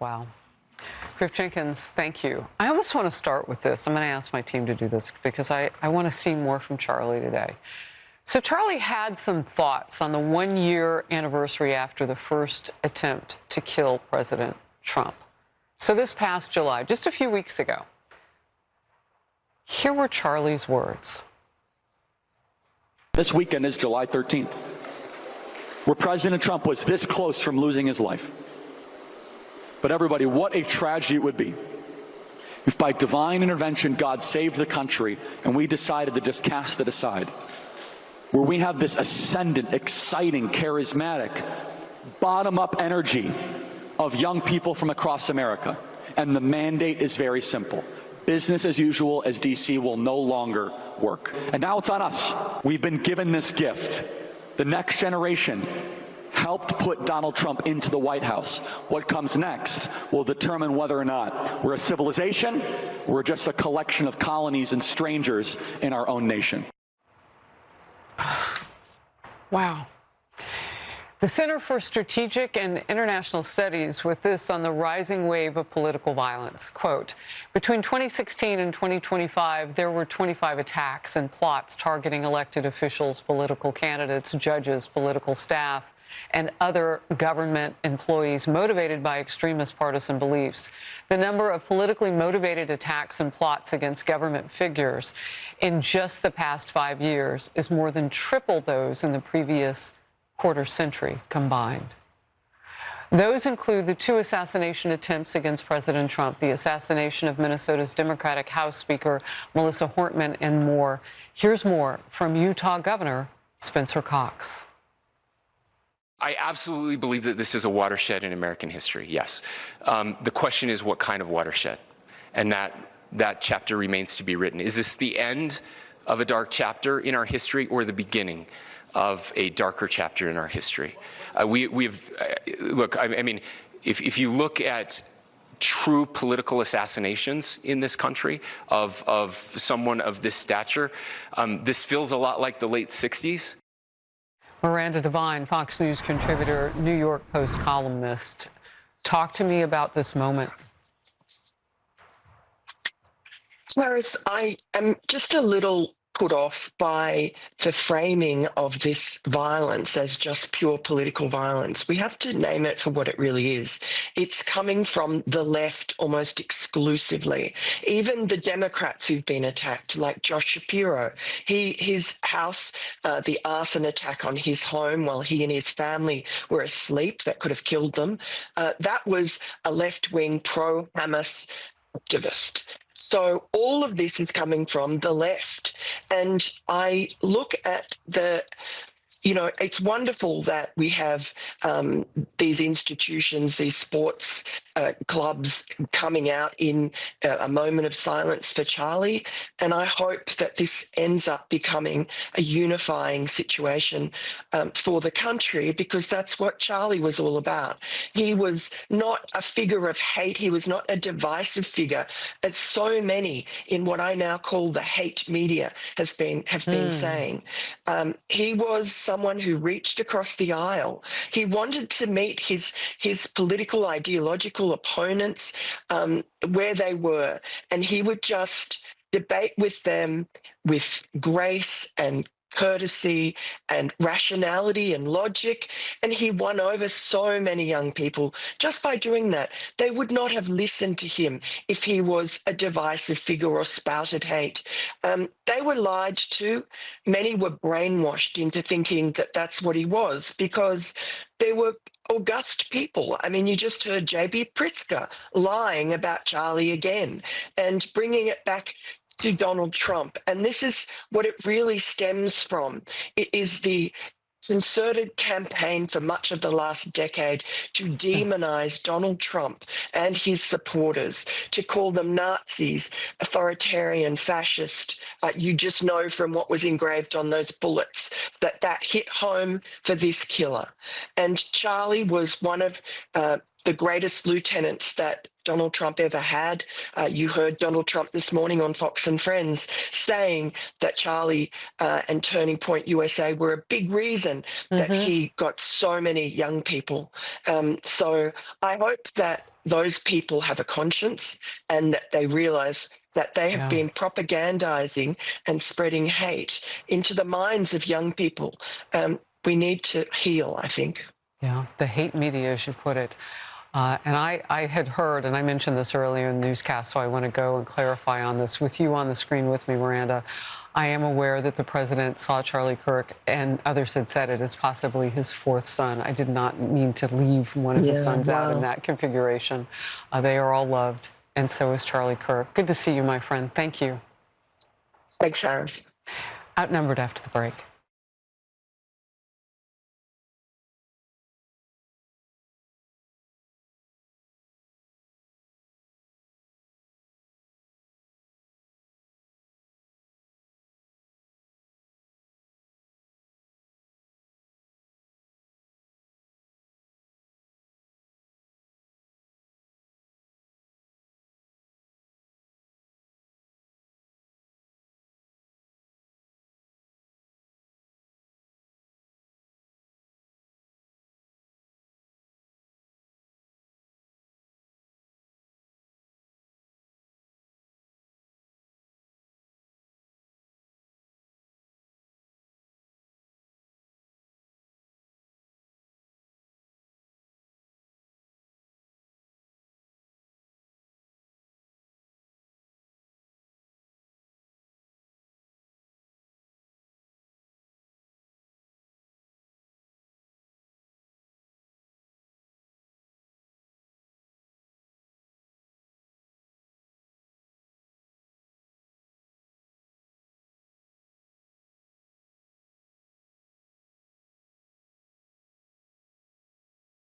Wow. Griff Jenkins, thank you. I almost want to start with this. I'm going to ask my team to do this because I want to see more from Charlie today. So Charlie had some thoughts on the one-year anniversary after the first attempt to kill President Trump. So this past July, just a few weeks ago, here were Charlie's words. This weekend is July 13th, where President Trump was this close from losing his life. But everybody, what a tragedy it would be if by divine intervention God saved the country and we decided to just cast it aside. Where we have this ascendant, exciting, charismatic, bottom-up energy of young people from across America. And the mandate is very simple. Business as usual as DC will no longer work. And now it's on us. We've been given this gift. The next generation helped put Donald Trump into the White House. What comes next will determine whether or not we're a civilization or we're just a collection of colonies and strangers in our own nation. Wow. The Center for Strategic and International Studies with this on the rising wave of political violence. Quote, between 2016 and 2025, there were 25 attacks and plots targeting elected officials, political candidates, judges, political staff, and other government employees motivated by extremist partisan beliefs. The number of politically motivated attacks and plots against government figures in just the past 5 years is more than triple those in the previous quarter century combined. Those include the 2 assassination attempts against President Trump, the assassination of Minnesota's Democratic House Speaker Melissa Hortman, and more. Here's more from Utah Governor Spencer Cox. I absolutely believe that this is a watershed in American history, yes. The question is what kind of watershed? And that chapter remains to be written. Is this the end of a dark chapter in our history or the beginning of a darker chapter in our history? Look, I mean, if you look at true political assassinations in this country of someone of this stature, this feels a lot like the late 60s. Miranda Devine, Fox News contributor, New York Post columnist. Talk to me about this moment. Whereas I am just a little put off by the framing of this violence as just pure political violence. We have to name it for what it really is. It's coming from the left almost exclusively. Even the Democrats who've been attacked, like Josh Shapiro, his house, the arson attack on his home while he and his family were asleep that could have killed them, that was a left-wing pro-Hamas activist. So all of this is coming from the left. And I look at it's wonderful that we have these institutions, these sports clubs coming out in a moment of silence for Charlie. And I hope that this ends up becoming a unifying situation for the country, because that's what Charlie was all about. He was not a figure of hate. He was not a divisive figure, as so many in what I now call the hate media have been saying. He was someone who reached across the aisle. He wanted to meet his political, ideological opponents where they were, and he would just debate with them with grace and courtesy and rationality and logic, and he won over so many young people just by doing that. They would not have listened to him if he was a divisive figure or spouted hate. They were lied to. Many were brainwashed into thinking that that's what he was, because they were august people. I mean, you just heard J.B. Pritzker lying about Charlie again and bringing it back to Donald Trump. And this is what it really stems from. It is the concerted campaign for much of the last decade to demonize Donald Trump and his supporters, to call them Nazis, authoritarian, fascist. You just know from what was engraved on those bullets that hit home for this killer. And Charlie was one of the greatest lieutenants that Donald Trump ever had. You heard Donald Trump this morning on Fox and Friends saying that Charlie and Turning Point USA were a big reason that he got so many young people. So I hope that those people have a conscience and that they realize that they have been propagandizing and spreading hate into the minds of young people. We need to heal, I think. Yeah, the hate media, as you put it. And I had heard, and I mentioned this earlier in the newscast, so I want to go and clarify on this with you on the screen with me, Miranda. I am aware that the president saw Charlie Kirk, and others had said it as possibly his fourth son. I did not mean to leave one of his sons out in that configuration. They are all loved, and so is Charlie Kirk. Good to see you, my friend. Thank you. Thanks, Harris. Outnumbered after the break.